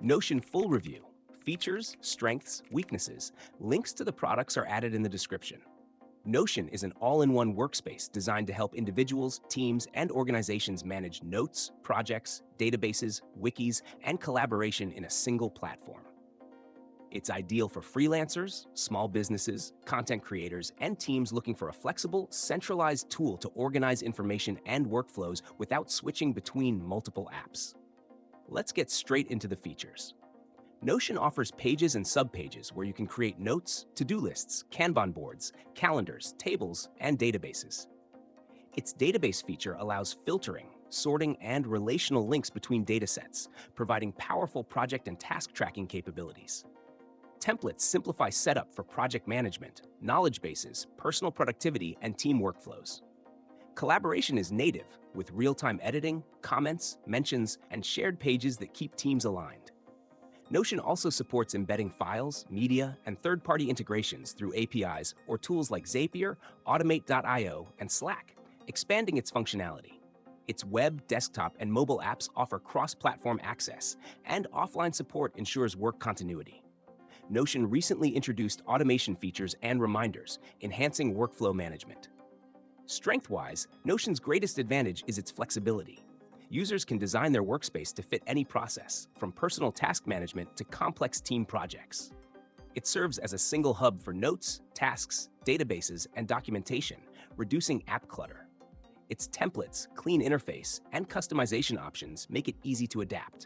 Notion Full Review. Features, strengths, weaknesses. Links to the products are added in the description. Notion is an all-in-one workspace designed to help individuals, teams, and organizations manage notes, projects, databases, wikis, and collaboration in a single platform. It's ideal for freelancers, small businesses, content creators, and teams looking for a flexible, centralized tool to organize information and workflows without switching between multiple apps. Let's get straight into the features. Notion offers pages and subpages where you can create notes, to-do lists, Kanban boards, calendars, tables, and databases. Its database feature allows filtering, sorting, and relational links between datasets, providing powerful project and task tracking capabilities. Templates simplify setup for project management, knowledge bases, personal productivity, and team workflows. Collaboration is native, with real-time editing, comments, mentions, and shared pages that keep teams aligned. Notion also supports embedding files, media, and third-party integrations through APIs or tools like Zapier, Automate.io, and Slack, expanding its functionality. Its web, desktop, and mobile apps offer cross-platform access, and offline support ensures work continuity. Notion recently introduced automation features and reminders, enhancing workflow management. Strength-wise, Notion's greatest advantage is its flexibility. Users can design their workspace to fit any process, from personal task management to complex team projects. It serves as a single hub for notes, tasks, databases, and documentation, reducing app clutter. Its templates, clean interface, and customization options make it easy to adapt.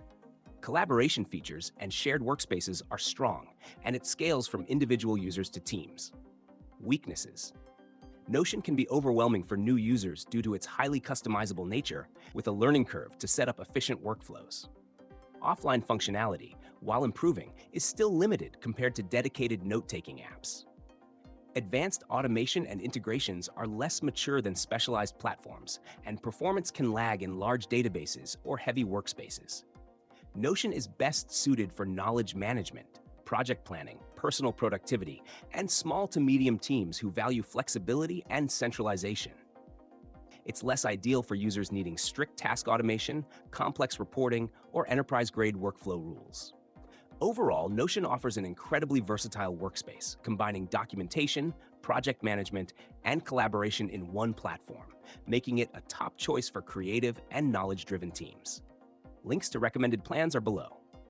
Collaboration features and shared workspaces are strong, and it scales from individual users to teams. Weaknesses. Notion can be overwhelming for new users due to its highly customizable nature, with a learning curve to set up efficient workflows. Offline functionality, while improving, is still limited compared to dedicated note-taking apps. Advanced automation and integrations are less mature than specialized platforms, and performance can lag in large databases or heavy workspaces. Notion is best suited for knowledge management, project planning, personal productivity, and small to medium teams who value flexibility and centralization. It's less ideal for users needing strict task automation, complex reporting, or enterprise-grade workflow rules. Overall, Notion offers an incredibly versatile workspace, combining documentation, project management, and collaboration in one platform, making it a top choice for creative and knowledge-driven teams. Links to recommended plans are below.